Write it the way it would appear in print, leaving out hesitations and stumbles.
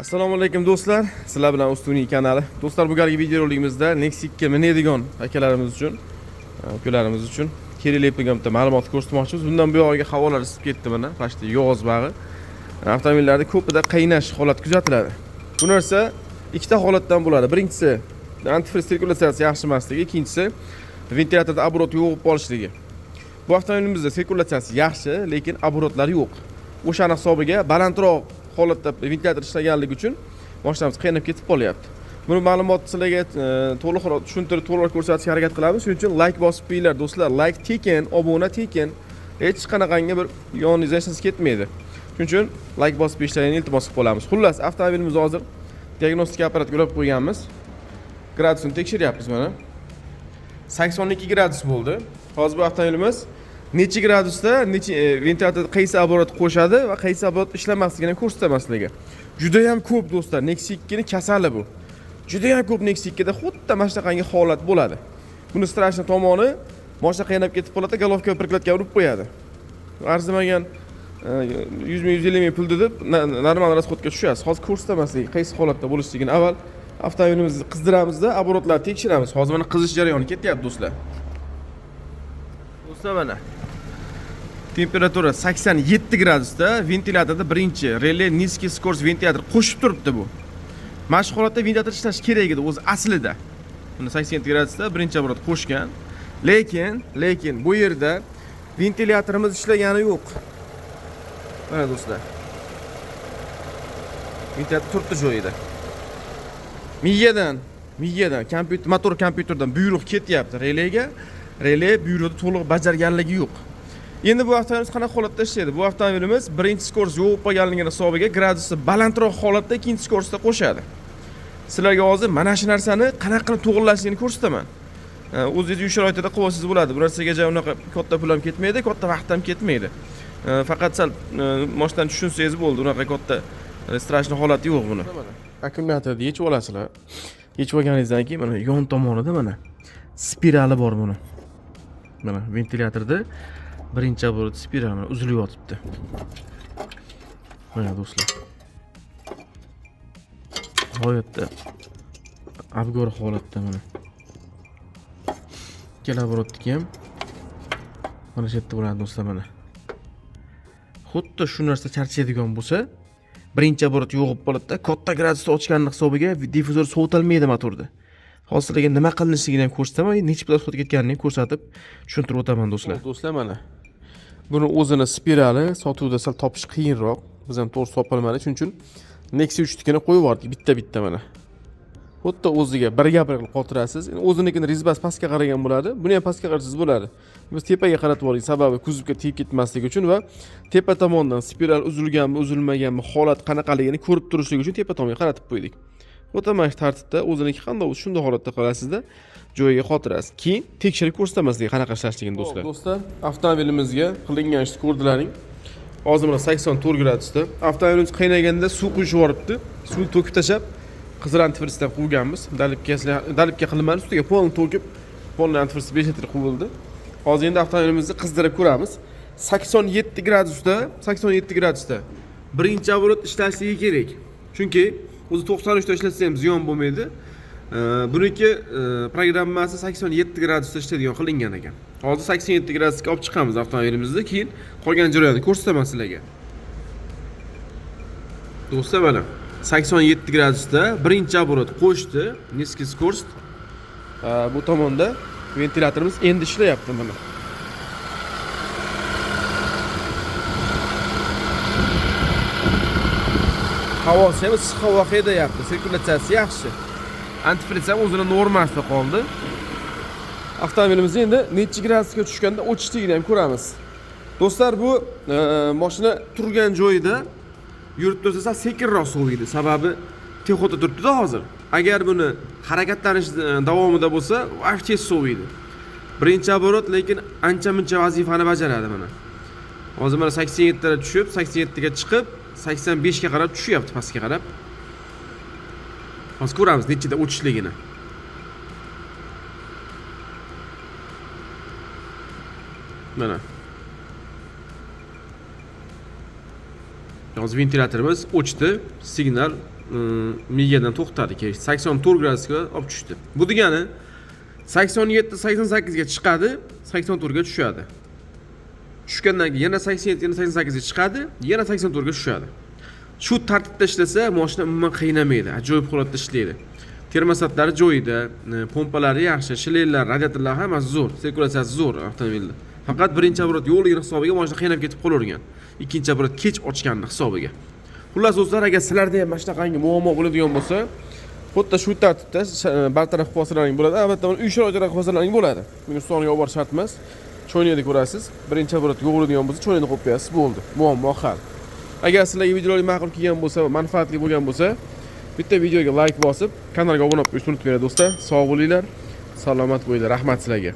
Assalomu alaykum do'stlar. Sizlar bilan Ustuniy kanali. Do'stlar, bu galgi videorolikimizda Nexus 2 minadigan akalarimiz uchun, ukalarimiz uchun kerakli bo'lgan bitta ma'lumot ko'rsatmoqchimiz. Bundan bu yoqqa havolar isib ketdi mana, faqat yog'oz bag'i. Avtomobillarda ko'pida qaynash holati kuzatiladi. Bu narsa ikkita holatdan bo'ladi. Birinchisi antifriz sirkulyatsiyasi yaxshi emasligi, ikkinchisi ventilyatorda obrot yo'q qolishligi. Bu avtomobilimizda sirkulyatsiyasi yaxshi, lekin obrotlar yo'q. O'shaning hisobiga balandroq holatda ventilyator ishlaganligi uchun mashinamiz qaynab ketib qolyapti. Buni ma'lumotni sizlarga to'liqroq tushuntirib, to'liq ko'rsatishga harakat qilamiz. Shuning uchun like bosib qo'yinglar do'stlar. Like tekin, obuna tekin. Hech qanaqangi bir yoningizga hech narsa ketmaydi. Shuning uchun like bosib qo'yishlaringizni iltimos qilib qolamiz. Xullas, avtomobilimizni hozir diagnostika apparatiga ulab qo'yganmiz. Gradusini tekshiryapmiz mana. 82 gradus bo'ldi. Hozir bu avtomobilimiz necha gradusda, necha ventilyator qaysi oborot qo'shadi va qaysi oborot ishlamasligini ko'rsatmasligi. Juda ham ko'p do'stlar, Nexus 2 ning kasali bu. Juda ham ko'p Nexus 2 da xuddi mana shunaqangi holat bo'ladi. Buni strashni tomoni mashina qaynab ketib qoladi, golovka prikladga urib qo'yadi. Arzimagan 100 ming 150 ming pul deb normal rasxodga tushasiz. Hozir ko'rsatmasligi, qaysi holatda bo'lishligini avval avtomobilimizni qizdiramizda, oborotlarni tekshiramiz. Hozir mana qizish jarayoni ketyapti do'stlar. Do'stlar mana temperatura 87 gradusda, ventilyatorda birinchi relay niskiy skorost ventilyator qo'shib turibdi bu. Mana shu holatda ventilyator ishlash kerak edi o'zi aslida. Buni 87 gradusda birinchi obrot qo'shgan. Lekin bu yerda ventilyatorimiz ishlagani yo'q. Mana do'stlar. Ventilyator turibdi joyida. Miyadan kompyuter, motor kompyuterdan buyruq ketyapti relayga. Relay buyruqni to'liq bajarganligi yo'q. Endi bu avtomobilimiz qanaqa holatda ishlaydi? Bu avtomobilimiz birinchi skorost yo'q qolganligini hisobiga gradusni balandroq holatda ikkinchi skorostda qo'shadi. Sizlarga hozir mana shu narsani qanaqa qilib to'g'rilashligini ko'rsataman. O'zingiz uy sharoitida qilsangiz bo'ladi. Bu narsaga joy unaqa katta pul ham ketmaydi, katta vaqt ham ketmaydi. Faqat sal mashinadan tushunsangiz bo'ldi. Unaqa katta strashni holati yo'q buni. Akkumulyatorni yechib olasizlar. Yechib olganingizdan keyin mana yon tomonida mana spirali bor buni. Mana ventilyatorda birinchi obrot spirali uzilib yotibdi. Mana do'stlar. G'oyatda abgor holatda mana. Ikkala obrotniki ham mana shu yerda bo'ladi do'stlar mana. Xuddi shu narsa charchaydigan bo'lsa, birinchi obrot yo'q bo'lib qoladi. Katta gradusda ochganlik hisobiga difuzor sovutilmaydi motorda. Hozirga nima qilinishligini ham ko'rsataman, necha pul sotib ketganini ko'rsatib tushuntirib o'taman do'stlar. Do'stlar mana buni o'zini spirali sotuvda sal topish qiyinroq. Biz ham to'g'ri topolmadik, shuning uchun Nexus 3 tikini qo'yib yubordik bitta mana. Xuddi o'ziga bir qilib qotirasiz. O'zinikini rezbas pastga qaragan bo'ladi. Buni ham pastga qarasiz bo'ladi. Biz tepaga qaratib yubordik, sababi kuzovga tegib ketmasligi uchun va tepa tomondan spiral uzilganmi, uzilmaganmi, holat qanaqaligini ko'rib turishlik uchun tepa tomonga qaratib qo'ydik. Avtomatik tartibda o'ziniki qanday bo'lsa shunday holatda qolasizda joyiga xotirasiz. Keyin tekshirib ko'rsatmasligi qanaqa ishlashligini do'stlar. Do'stlar, avtomobilimizga qilingan ishni ko'rdilaring. Hozir mana 84 gradusda. Avtomobilimiz qaynaganda suv quyishib yuboribdi. Suv to'kib tashab, qizil antifrizdan quvganmiz. Dalibga qilinmadi, ustiga polni to'kib, polni antifriz 5 litr quvildi. Hozir endi avtomobilimizni qizdirib ko'ramiz. 87 gradusda birinchi obrot ishlashligi kerak. Chunki o'zi 93 da ishlatsa ham ziyon bo'lmaydi. Buniki programmasi 87 gradusda ishlaydigan qilingan ekan. Hozir 87 gradusga olib chiqamiz avtomobilimizni, keyin qolgan jarayonni ko'rsataman sizlarga. Do'stlar, mana 87 gradusda birinchi obrot qo'shdi, niskiy skorost. Bu tomonda ventilyatorimiz endi ishlayapti mana. Havosi ham issiq havo haydayapti, sirkulyatsiyasi yaxshi. Antifriz ham o'zini normasida qoldi. Avtomobilimiz endi necha gradusga tushganda o'chishligini ham ko'ramiz. Do'stlar, bu mashina turgan joyida yurib tursa sekinroq soviydi. Sababi texotda turibdi-da hozir. Agar buni harakatlanish davomida bo'lsa, vaqti soviydi. Birinchi obrot lekin ancha-muncha vazifani bajaradi mana. Hozir mana 87 ga tushib, 87 ga chiqib, 85 ga qarab tushyapti, pastga qarab. Hozir ko'ramiz nechida o'chishligini. Mana. Hozir ventilyatorimiz o'chdi, signal migadan to'xtadi kelish. 84 gradusga olib tushdi. Bu degani 87-88 ga chiqadi, 84 ga tushadi. Tushgandan keyin yana 87, yana 88 ga chiqadi, yana 84 ga tushadi. Shu tartibda ishlasa, mashina umuman qiynamaydi, ajoyib holatda ishlaydi. Termostatlari joyida, pompalari yaxshi, shileylar, radiatorlar hammasi zo'r, sirkulyatsiyasi zo'r avtomobilda. Faqat birinchi obrat yo'lligini hisobiga mashina qiynab ketib qolavergan. Ikkinchi obrat kech ochganning hisobiga. Xullas do'stlar, agar sizlarda ham mana shunaqangi muammo bo'ladigan bo'lsa, xuddi shu tartibda bartaraf qilib olsalaring bo'ladi. Albatta, uni uy sharoitida qilib olsalaring bo'ladi. Buni soniga olib borish shart emas. Cho'ynakni ko'rasiz. Birinchi obrat yo'g'riladigan bo'lsa, cho'ynakni qo'yib qo'yasiz, bo'ldi. Muammo hal. Agar sizlarga videolar ma'qul kelgan bo'lsa, manfaatli bo'lgan bo'lsa, bitta videoga like bosib, kanalga obuna bo'lishni unutmanglar do'stlar. Sog' bo'linglar, salomat bo'linglar. Rahmat sizlarga.